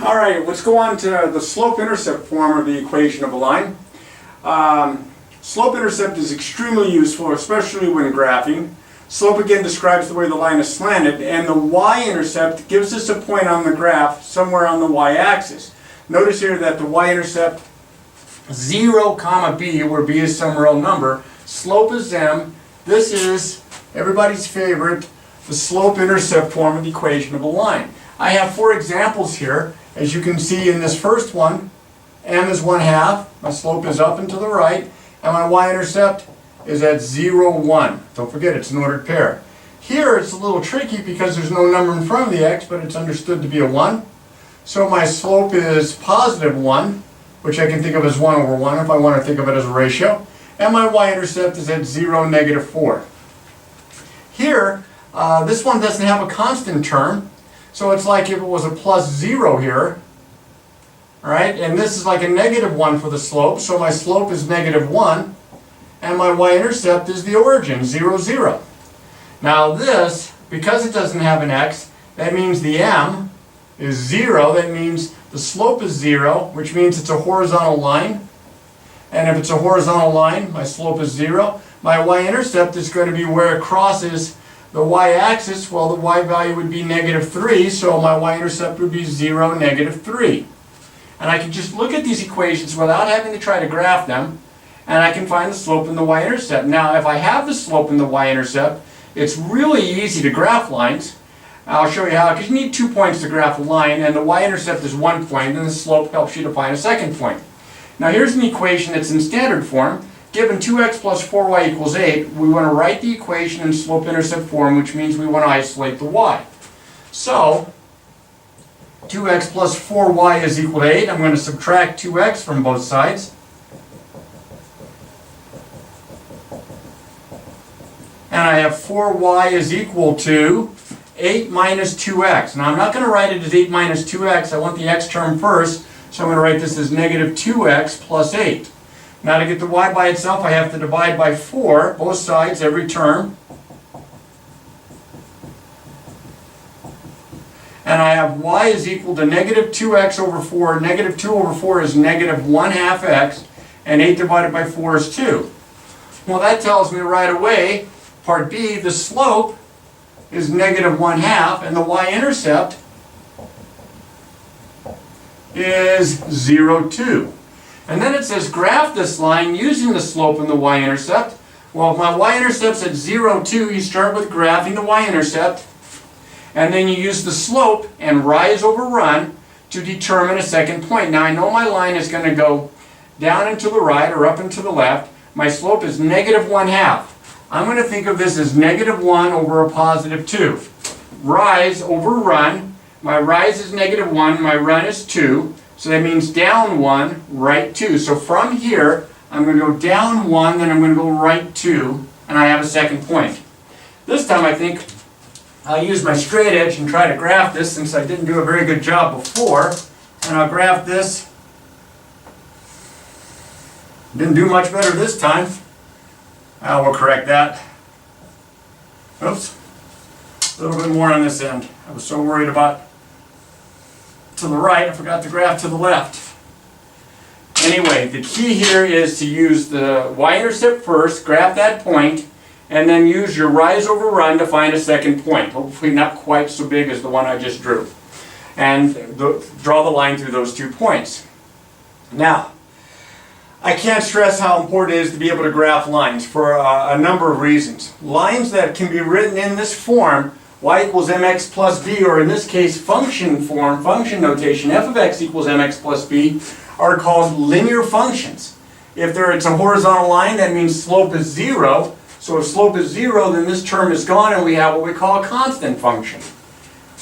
Alright, let's go on to the slope-intercept form of the equation of a line. Slope-intercept is extremely useful, especially when graphing. Slope again describes the way the line is slanted, and the y-intercept gives us a point on the graph somewhere on the y-axis. Notice here that the y-intercept 0, comma b, where b is some real number. Slope is m. This is everybody's favorite, the slope-intercept form of the equation of a line. I have 4 examples here. As you can see in this first one, m is 1/2, my slope is up and to the right, and my y-intercept is at 0, 1. Don't forget, it's an ordered pair. Here it's a little tricky because there's no number in front of the x, but it's understood to be a 1. So my slope is positive 1, which I can think of as 1 over 1 if I want to think of it as a ratio. And my y-intercept is at 0, negative 4. Here, this one doesn't have a constant term. So it's like if it was a plus 0 here, right? And this is like a negative 1 for the slope, so my slope is negative 1, and my y-intercept is the origin, 0, 0. Now this, because it doesn't have an x, that means the m is 0, that means the slope is 0, which means it's a horizontal line. And if it's a horizontal line, my slope is 0. My y-intercept is going to be where it crosses the y-axis. Well, the y value would be negative 3, so my y-intercept would be 0, negative 3. And I can just look at these equations without having to try to graph them, and I can find the slope and the y-intercept. Now, if I have the slope and the y-intercept, it's really easy to graph lines. I'll show you how, because you need 2 points to graph a line, and the y-intercept is 1 point, and the slope helps you to find a second point. Now, here's an equation that's in standard form. Given 2x plus 4y equals 8, we want to write the equation in slope-intercept form, which means we want to isolate the y. So, 2x plus 4y is equal to 8. I'm going to subtract 2x from both sides. And I have 4y is equal to 8 minus 2x. Now, I'm not going to write it as 8 minus 2x. I want the x term first, so I'm going to write this as negative 2x plus 8. Now to get the y by itself, I have to divide by 4, both sides, every term. And I have y is equal to negative 2x over 4. Negative 2 over 4 is negative 1/2 x, and 8 divided by 4 is 2. Well, that tells me right away, part B, the slope is negative 1/2, and the y-intercept is 0, 2. And then it says graph this line using the slope and the y-intercept. Well, if my y-intercept's at 0, 2, you start with graphing the y-intercept, and then you use the slope and rise over run to determine a second point. Now I know my line is going to go down and to the right or up and to the left. My slope is negative 1/2. I'm going to think of this as negative 1 over a positive 2. Rise over run. My rise is negative 1, my run is 2. So that means down 1, right 2. So from here, I'm going to go down 1, then I'm going to go right 2, and I have a second point. This time I think I'll use my straight edge and try to graph this, since I didn't do a very good job before. And I'll graph this. Didn't do much better this time. We'll correct that. Oops. A little bit more on this end. I was so worried about to the right, I forgot to graph to the left. Anyway, the key here is to use the y-intercept first, graph that point, and then use your rise over run to find a second point. Hopefully not quite so big as the one I just drew. And draw the line through those 2 points. Now, I can't stress how important it is to be able to graph lines for a number of reasons. Lines that can be written in this form, y equals mx plus b, or in this case function form, function notation, f of x equals mx plus b, are called linear functions. If it's a horizontal line, that means slope is 0. So if slope is 0, then this term is gone and we have what we call a constant function.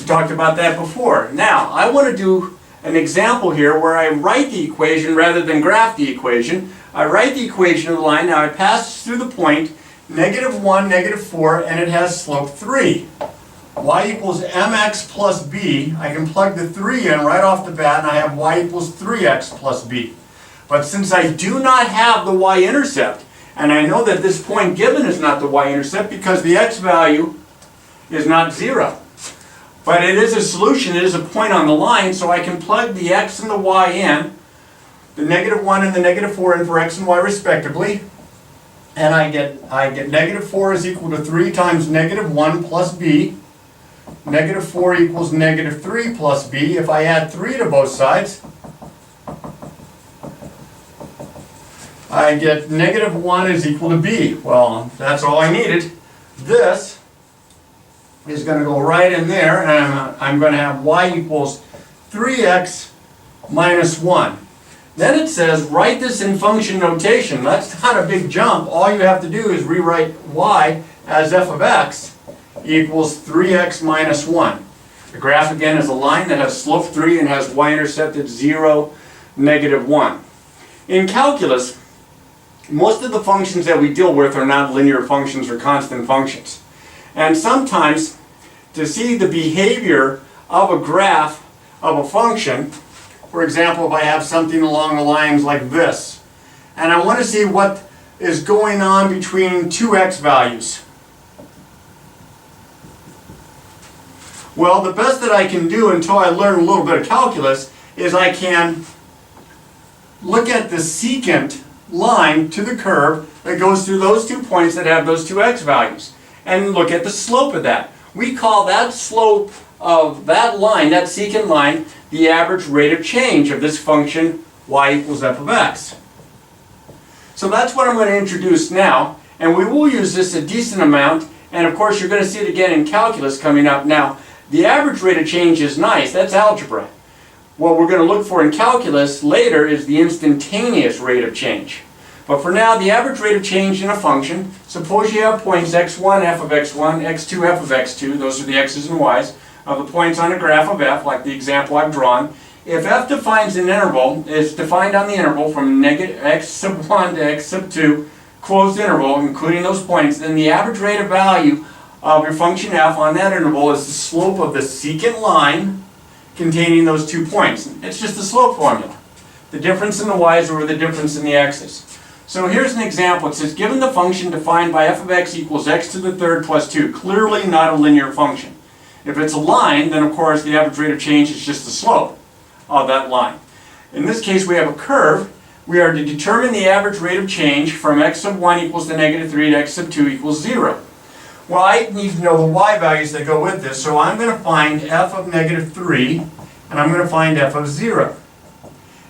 We talked about that before. Now, I want to do an example here where I write the equation rather than graph the equation. I write the equation of the line. Now it passes through the point -1, -4, and it has slope 3. Y equals mx plus b. I can plug the 3 in right off the bat and I have y equals 3x plus b. But since I do not have the y-intercept, and I know that this point given is not the y-intercept because the x value is not 0. But it is a solution, it is a point on the line, so I can plug the x and the y in, the -1 and the -4 in for x and y respectively, and I get -4 is equal to 3 times -1 plus b. -4 equals -3 plus b. If I add 3 to both sides, I get -1 is equal to b. Well, that's all I needed. This is going to go right in there, and I'm going to have y equals 3x minus 1. Then it says, write this in function notation. That's not a big jump. All you have to do is rewrite y as f of x equals 3x minus 1. The graph again is a line that has slope 3 and has y-intercept at 0, -1. In calculus, most of the functions that we deal with are not linear functions or constant functions. And sometimes, to see the behavior of a graph of a function, for example, if I have something along the lines like this, and I want to see what is going on between two x values. Well, the best that I can do until I learn a little bit of calculus is I can look at the secant line to the curve that goes through those 2 points that have those two x values and look at the slope of that. We call that slope of that line, that secant line, the average rate of change of this function y equals f of x. So that's what I'm going to introduce now, and we will use this a decent amount, and of course you're going to see it again in calculus coming up. Now, the average rate of change is nice, that's algebra. What we're going to look for in calculus later is the instantaneous rate of change. But for now, the average rate of change in a function, suppose you have points x1, f of x1, x2, f of x2, those are the x's and y's, of the points on a graph of f, like the example I've drawn. If f defines an interval, it's defined on the interval from x sub 1 to x sub 2, closed interval, including those points, then the average rate of value of your function f on that interval is the slope of the secant line containing those 2 points. It's just the slope formula. The difference in the y's over the difference in the x's. So here's an example. It says, given the function defined by f of x equals x to the third plus 2, clearly not a linear function. If it's a line, then of course the average rate of change is just the slope of that line. In this case, we have a curve. We are to determine the average rate of change from x sub 1 equals to -3 to x sub 2 equals 0. Well, I need to know the y values that go with this, so I'm going to find f of -3, and I'm going to find f of 0.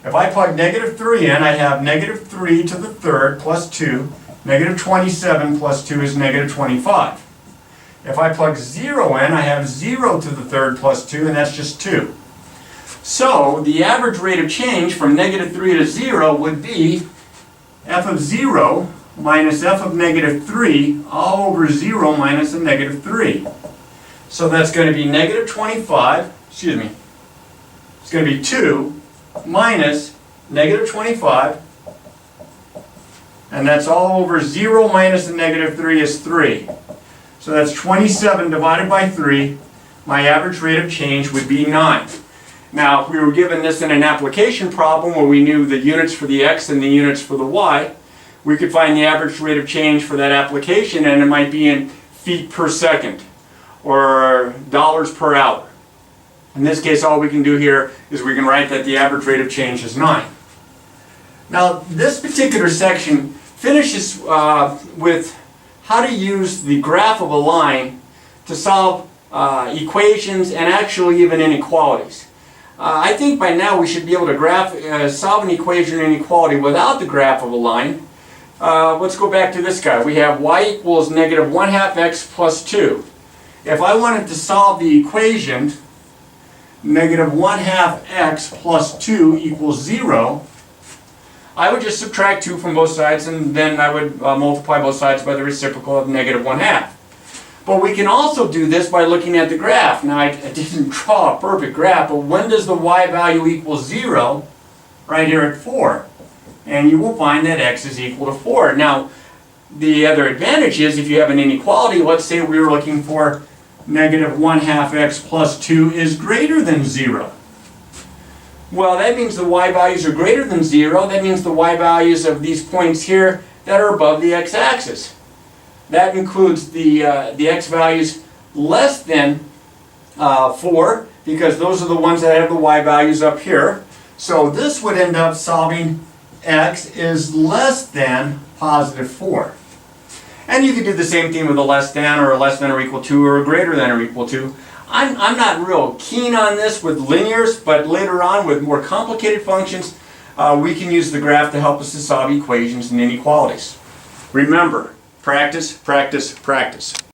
If I plug -3 in, I have -3 to the third plus 2, -27 plus 2 is -25. If I plug 0 in, I have 0 to the third plus 2, and that's just 2. So, the average rate of change from -3 to 0 would be f of 0 minus f of -3 all over 0 minus a -3. So that's going to be -25, excuse me, it's going to be 2 minus -25, and that's all over 0 minus a -3 is 3. So that's 27 divided by 3. My average rate of change would be 9. Now, if we were given this in an application problem where we knew the units for the x and the units for the y, we could find the average rate of change for that application, and it might be in feet per second or dollars per hour. In this case, all we can do here is we can write that the average rate of change is 9. Now, this particular section finishes with how to use the graph of a line to solve equations and actually even inequalities. I think by now we should be able to solve an equation or inequality without the graph of a line. Let's go back to this guy. We have y equals -1/2 x plus 2. If I wanted to solve the equation -1/2 x plus 2 equals 0, I would just subtract 2 from both sides, and then I would multiply both sides by the reciprocal of negative 1/2. But we can also do this by looking at the graph. Now, I didn't draw a perfect graph, but when does the y value equal 0? Right here at 4. And you will find that x is equal to 4. Now, the other advantage is if you have an inequality, let's say we were looking for negative 1/2 x plus 2 is greater than 0. Well, that means the y values are greater than 0. That means the y values of these points here that are above the x-axis. That includes the x values less than 4, because those are the ones that have the y values up here. So this would end up solving x is less than positive 4. And you could do the same thing with a less than, or a less than or equal to, or a greater than or equal to. I'm not real keen on this with linears, but later on with more complicated functions, we can use the graph to help us to solve equations and inequalities. Remember, practice, practice, practice.